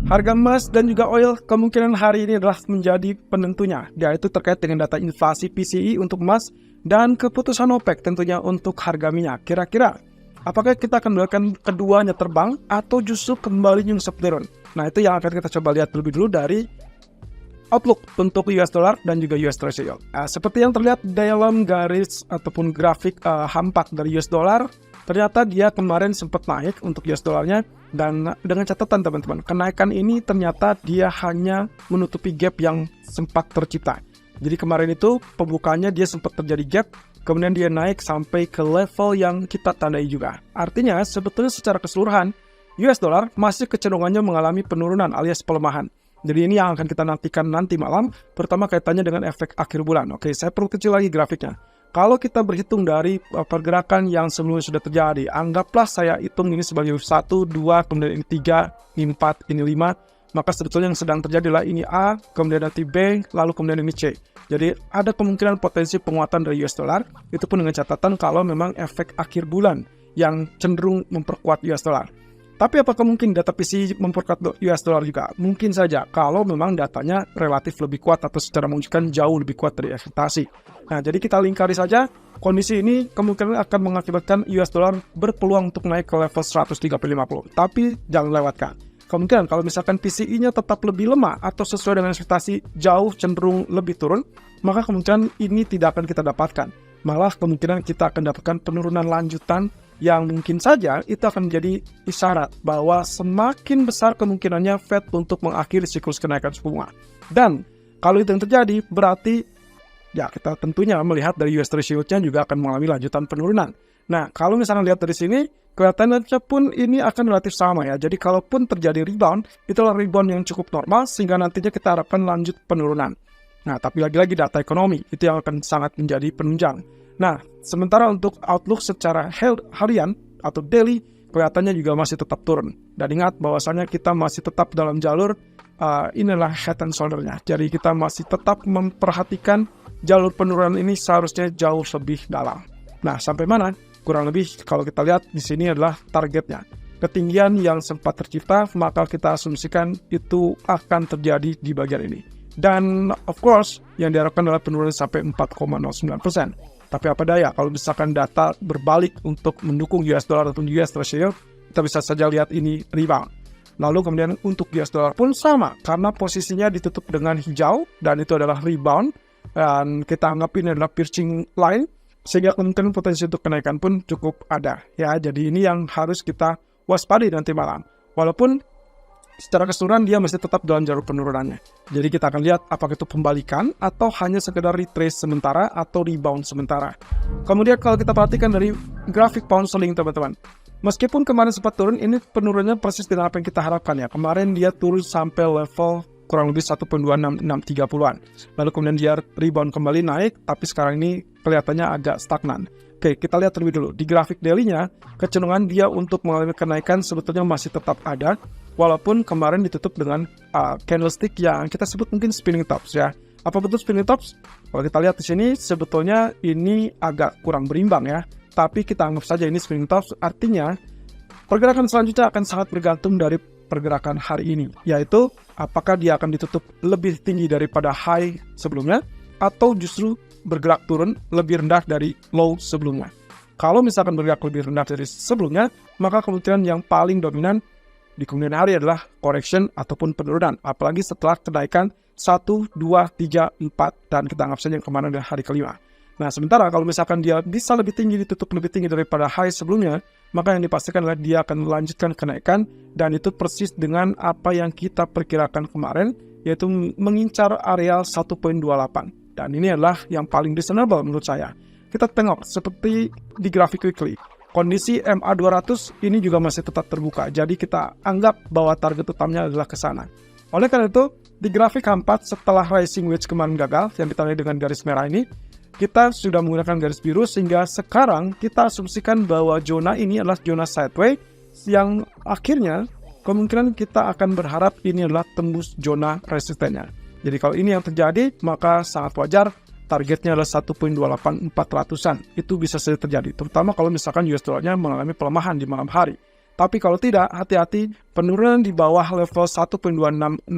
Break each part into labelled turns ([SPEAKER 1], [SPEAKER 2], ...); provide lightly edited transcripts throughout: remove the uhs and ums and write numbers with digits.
[SPEAKER 1] Harga emas dan juga oil kemungkinan hari ini adalah menjadi penentunya, yaitu terkait dengan data inflasi PCE untuk emas dan keputusan OPEC tentunya untuk harga minyak. Kira-kira, apakah kita akan melihatkan keduanya terbang atau justru kembali nyungsep turun? Nah, itu yang akan kita coba lihat lebih dulu dari outlook untuk US dollar dan juga US Treasury yield. Seperti yang terlihat dalam garis ataupun grafik hampak dari US dollar, ternyata dia kemarin sempat naik untuk US dollarnya, dan dengan catatan teman-teman, kenaikan ini ternyata dia hanya menutupi gap yang sempat tercipta. Jadi kemarin itu pembukaannya dia sempat terjadi gap, kemudian dia naik sampai ke level yang kita tandai juga. Artinya sebetulnya secara keseluruhan US dollar masih kecenderungannya mengalami penurunan alias pelemahan. Jadi ini yang akan kita nantikan nanti malam, terutama kaitannya dengan efek akhir bulan. Oke, saya perlu kecil lagi grafiknya. Kalau kita berhitung dari pergerakan yang sebelumnya sudah terjadi, anggaplah saya hitung ini sebagai 1, 2, kemudian ini 3, ini 4, ini 5, maka sebetulnya yang sedang terjadi adalah ini A, kemudian nanti B, lalu kemudian ini C. Jadi ada kemungkinan potensi penguatan dari US dollar, itu pun dengan catatan kalau memang efek akhir bulan yang cenderung memperkuat US dollar. Tapi apakah mungkin data PCE memperkuat US dollar juga? Mungkin saja, kalau memang datanya relatif lebih kuat atau secara mengejutkan jauh lebih kuat dari ekspektasi. Nah, jadi kita lingkari saja, kondisi ini kemungkinan akan mengakibatkan US dollar berpeluang untuk naik ke level 130.50. Tapi jangan lewatkan. Kemungkinan kalau misalkan PCE-nya tetap lebih lemah atau sesuai dengan ekspektasi jauh cenderung lebih turun, maka kemungkinan ini tidak akan kita dapatkan. Malah kemungkinan kita akan dapatkan penurunan lanjutan yang mungkin saja itu akan menjadi isyarat bahwa semakin besar kemungkinannya Fed untuk mengakhiri siklus kenaikan suku bunga. Dan kalau itu yang terjadi, berarti ya kita tentunya melihat dari US Treasury yield-nya juga akan mengalami lanjutan penurunan. Nah, kalau misalnya lihat dari sini, kelihatannya pun ini akan relatif sama ya. Jadi kalaupun terjadi rebound, itulah rebound yang cukup normal sehingga nantinya kita harapkan lanjut penurunan. Nah, tapi lagi-lagi data ekonomi itu yang akan sangat menjadi penunjang. Nah, sementara untuk outlook secara harian atau daily, kelihatannya juga masih tetap turun. Dan ingat bahwasanya kita masih tetap dalam jalur inilah head and shoulder-nya. Jadi kita masih tetap memperhatikan jalur penurunan ini seharusnya jauh lebih dalam. Nah, sampai mana? Kurang lebih kalau kita lihat di sini adalah targetnya. Ketinggian yang sempat tercipta, maka kita asumsikan itu akan terjadi di bagian ini. Dan of course, yang diharapkan adalah penurunan sampai 4,09%. Tapi apa daya, kalau misalkan data berbalik untuk mendukung US dollar ataupun US Treasury yield, kita bisa saja lihat ini rebound. Lalu kemudian untuk US dollar pun sama, karena posisinya ditutup dengan hijau, dan itu adalah rebound, dan kita anggap ini adalah piercing line, sehingga kemungkinan potensi untuk kenaikan pun cukup ada. Ya, jadi ini yang harus kita waspadai nanti malam. Walaupun secara keseluruhan dia masih tetap dalam jalur penurunannya. Jadi kita akan lihat apakah itu pembalikan atau hanya sekedar retrace sementara atau rebound sementara. Kemudian kalau kita perhatikan dari grafik pound sterling teman-teman, meskipun kemarin sempat turun, ini penurunannya persis dengan apa yang kita harapkan ya. Kemarin dia turun sampai level kurang lebih 1.26630-an. Lalu kemudian dia rebound kembali naik, tapi sekarang ini kelihatannya agak stagnan. Oke, kita lihat terlebih dulu. Di grafik daily-nya, kecenderungan dia untuk mengalami kenaikan sebetulnya masih tetap ada, walaupun kemarin ditutup dengan candlestick yang kita sebut mungkin spinning tops ya. Apa betul spinning tops? Kalau kita lihat di sini, sebetulnya ini agak kurang berimbang ya. Tapi kita anggap saja ini spinning tops, artinya pergerakan selanjutnya akan sangat bergantung dari pergerakan hari ini, yaitu apakah dia akan ditutup lebih tinggi daripada high sebelumnya, atau justru bergerak turun lebih rendah dari low sebelumnya. Kalau misalkan bergerak lebih rendah dari sebelumnya, maka kemungkinan yang paling dominan di kemudian hari adalah correction ataupun penurunan. Apalagi setelah kenaikan 1, 2, 3, 4, dan kita anggap saja yang kemarin adalah hari kelima. Nah, sementara kalau misalkan dia bisa lebih tinggi, ditutup lebih tinggi daripada high sebelumnya, maka yang dipastikan adalah dia akan melanjutkan kenaikan, dan itu persis dengan apa yang kita perkirakan kemarin, yaitu mengincar areal 1.28. Dan ini adalah yang paling reasonable menurut saya. Kita tengok seperti di grafik weekly. Kondisi MA200 ini juga masih tetap terbuka. Jadi kita anggap bahwa target utamanya adalah ke sana. Oleh karena itu, di grafik keempat setelah rising wedge kemarin gagal, yang ditandai dengan garis merah ini, kita sudah menggunakan garis biru sehingga sekarang kita asumsikan bahwa zona ini adalah zona sideways yang akhirnya kemungkinan kita akan berharap ini adalah tembus zona resistennya. Jadi kalau ini yang terjadi, maka sangat wajar targetnya adalah 1.28400-an. Itu bisa saja terjadi, terutama kalau misalkan US dollarnya mengalami pelemahan di malam hari. Tapi kalau tidak, hati-hati, penurunan di bawah level 1.2660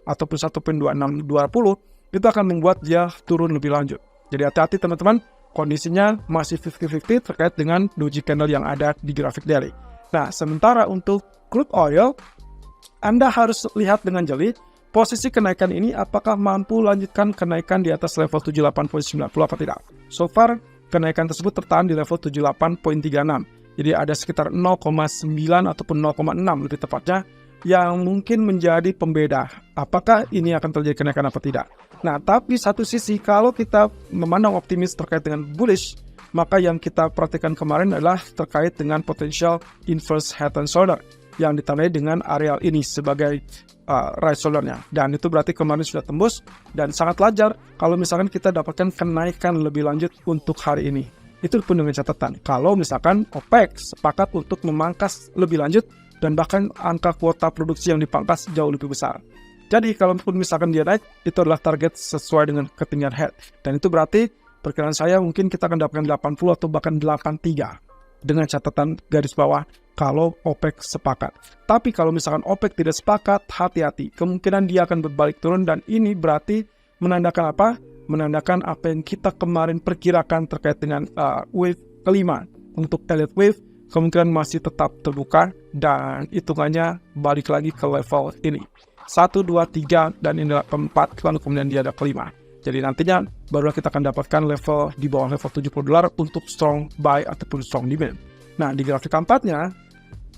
[SPEAKER 1] ataupun 1.2620 itu akan membuat dia turun lebih lanjut. Jadi hati-hati teman-teman, kondisinya masih 50-50 terkait dengan doji candle yang ada di grafik daily. Nah, sementara untuk crude oil, Anda harus lihat dengan jeli posisi kenaikan ini apakah mampu lanjutkan kenaikan di atas level 78.90 apa tidak. So far, kenaikan tersebut tertahan di level 78.36. Jadi ada sekitar 0,9 ataupun 0,6 lebih tepatnya yang mungkin menjadi pembeda apakah ini akan terjadi kenaikan apa tidak. Nah, tapi satu sisi kalau kita memandang optimis terkait dengan bullish, maka yang kita perhatikan kemarin adalah terkait dengan potensial inverse head and shoulder yang ditandai dengan areal ini sebagai right shoulder-nya. Dan itu berarti kemarin sudah tembus dan sangat wajar kalau misalkan kita dapatkan kenaikan lebih lanjut untuk hari ini. Itu pun dengan catatan kalau misalkan OPEC sepakat untuk memangkas lebih lanjut dan bahkan angka kuota produksi yang dipangkas jauh lebih besar. Jadi kalaupun misalkan dia naik, itu adalah target sesuai dengan ketinggian head. Dan itu berarti perkiraan saya mungkin kita akan dapatkan 80 atau bahkan 83 dengan catatan garis bawah kalau OPEC sepakat. Tapi kalau misalkan OPEC tidak sepakat, hati-hati. Kemungkinan dia akan berbalik turun dan ini berarti menandakan apa? Menandakan apa yang kita kemarin perkirakan terkait dengan wave kelima. Untuk elite wave, kemungkinan masih tetap terbuka dan hitungannya balik lagi ke level ini. 1, 2, 3, dan ini adalah keempat, lalu kemudian dia ada kelima. Jadi nantinya barulah kita akan dapatkan level di bawah level $70 untuk strong buy ataupun strong demand. Nah, di grafik keempatnya,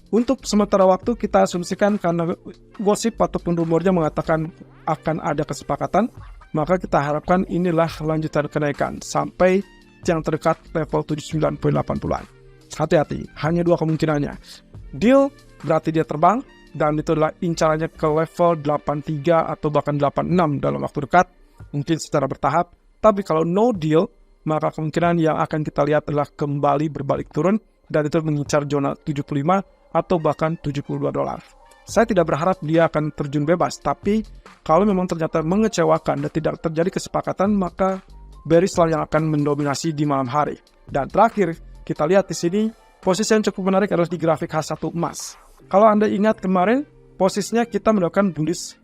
[SPEAKER 1] untuk sementara waktu kita asumsikan karena gosip ataupun rumornya mengatakan akan ada kesepakatan, maka kita harapkan inilah lanjutan kenaikan sampai yang terdekat level 79.80-an. Hati-hati, hanya dua kemungkinannya. Deal berarti dia terbang, dan itu adalah incarannya ke level 83 atau bahkan 86 dalam waktu dekat, mungkin secara bertahap. Tapi kalau no deal, maka kemungkinan yang akan kita lihat adalah kembali berbalik turun, dan itu mengincar zona 75 atau bahkan $72. Saya tidak berharap dia akan terjun bebas, tapi kalau memang ternyata mengecewakan dan tidak terjadi kesepakatan, maka bearish lah yang akan mendominasi di malam hari. Dan terakhir, kita lihat di sini, posisi yang cukup menarik adalah di grafik H1 emas. Kalau Anda ingat kemarin, posisinya kita melakukan bullish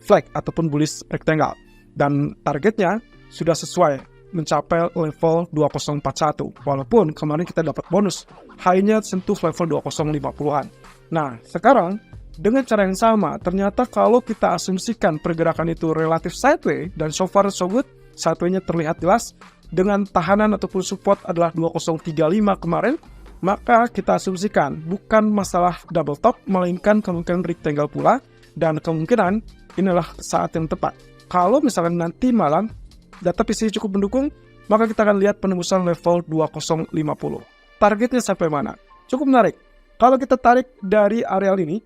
[SPEAKER 1] flag ataupun bullish rectangle. Dan targetnya sudah sesuai mencapai level 2041. Walaupun kemarin kita dapat bonus, high-nya sentuh level 2050-an. Nah, sekarang dengan cara yang sama, ternyata kalau kita asumsikan pergerakan itu relatif sideways, dan so far so good, sideways-nya terlihat jelas, dengan tahanan ataupun support adalah 2035 kemarin, maka kita asumsikan bukan masalah double top, melainkan kemungkinan rectangle pula, dan kemungkinan inilah saat yang tepat. Kalau misalkan nanti malam data PCI cukup mendukung, maka kita akan lihat penembusan level 2050. Targetnya sampai mana? Cukup menarik. Kalau kita tarik dari areal ini,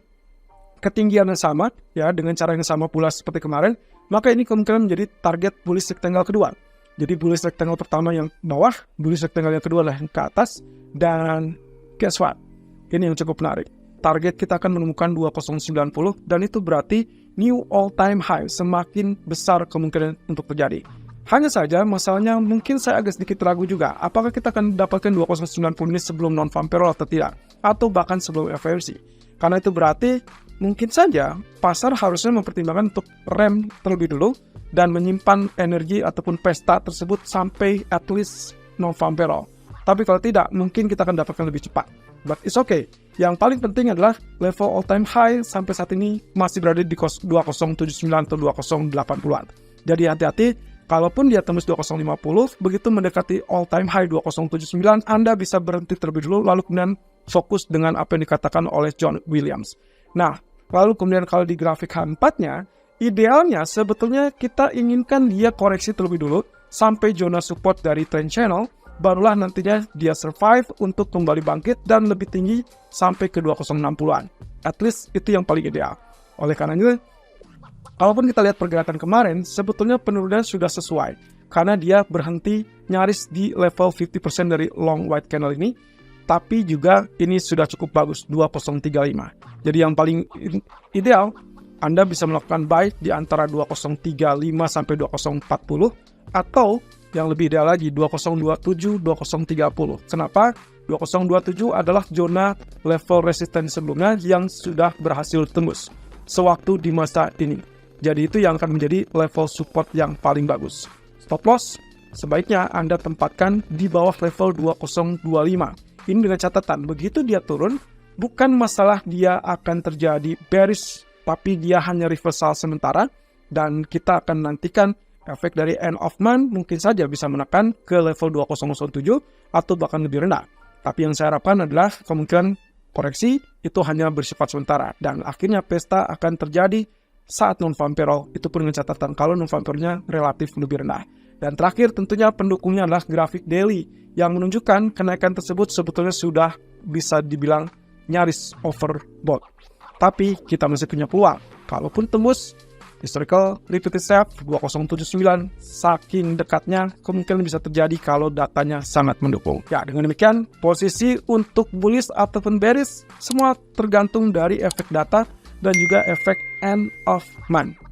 [SPEAKER 1] ketinggian yang sama, ya dengan cara yang sama pula seperti kemarin, maka ini kemungkinan menjadi target bullish rectangle kedua. Jadi bullish rectangle pertama yang bawah, bullish rectangle yang kedua adalah yang ke atas, dan guess what? Ini yang cukup menarik. Target kita akan menemukan 2090, dan itu berarti new all time high, semakin besar kemungkinan untuk terjadi. Hanya saja masalahnya mungkin saya agak sedikit ragu juga, apakah kita akan dapatkan 2090 ini sebelum non-farm payroll atau tidak, atau bahkan sebelum FOMC. Karena itu berarti mungkin saja pasar harusnya mempertimbangkan untuk rem terlebih dulu dan menyimpan energi ataupun pesta tersebut sampai at least non-farm payroll. Tapi kalau tidak, mungkin kita akan dapatkan lebih cepat. But it's okay. Yang paling penting adalah level all time high sampai saat ini masih berada di 2079 atau 2080-an. Jadi hati-hati, kalaupun dia tembus 2050, begitu mendekati all time high 2079, Anda bisa berhenti terlebih dulu, lalu kemudian fokus dengan apa yang dikatakan oleh John Williams. Nah, lalu kemudian kalau di grafik H4-nya, idealnya sebetulnya kita inginkan dia koreksi terlebih dulu sampai zona support dari trend channel, barulah nantinya dia survive untuk kembali bangkit dan lebih tinggi sampai ke 2060-an. At least itu yang paling ideal. Oleh karena itu, kalaupun kita lihat pergerakan kemarin, sebetulnya penurunannya sudah sesuai. Karena dia berhenti nyaris di level 50% dari long white candle ini. Tapi juga ini sudah cukup bagus, 2035. Jadi yang paling ideal, Anda bisa melakukan buy di antara 2035 sampai 2040. Atau yang lebih ideal lagi 2027, 2030. Kenapa? 2027 adalah zona level resisten sebelumnya yang sudah berhasil tembus sewaktu di masa ini. Jadi itu yang akan menjadi level support yang paling bagus. Stop loss sebaiknya Anda tempatkan di bawah level 2025. Ini dengan catatan, begitu dia turun, bukan masalah dia akan terjadi bearish, tapi dia hanya reversal sementara, dan kita akan nantikan efek dari end of month mungkin saja bisa menekan ke level 2007 atau bahkan lebih rendah. Tapi yang saya harapkan adalah kemungkinan koreksi itu hanya bersifat sementara, dan akhirnya pesta akan terjadi saat non-farm payroll, itu pun dengan catatan kalau non-farm payroll-nya relatif lebih rendah. Dan terakhir tentunya pendukungnya adalah grafik daily yang menunjukkan kenaikan tersebut sebetulnya sudah bisa dibilang nyaris overbought. Tapi kita masih punya peluang. Kalaupun tembus historical liquidity gap 2079 saking dekatnya, kemungkinan bisa terjadi kalau datanya sangat mendukung. Ya, dengan demikian posisi untuk bullish ataupun bearish semua tergantung dari efek data dan juga efek end of month.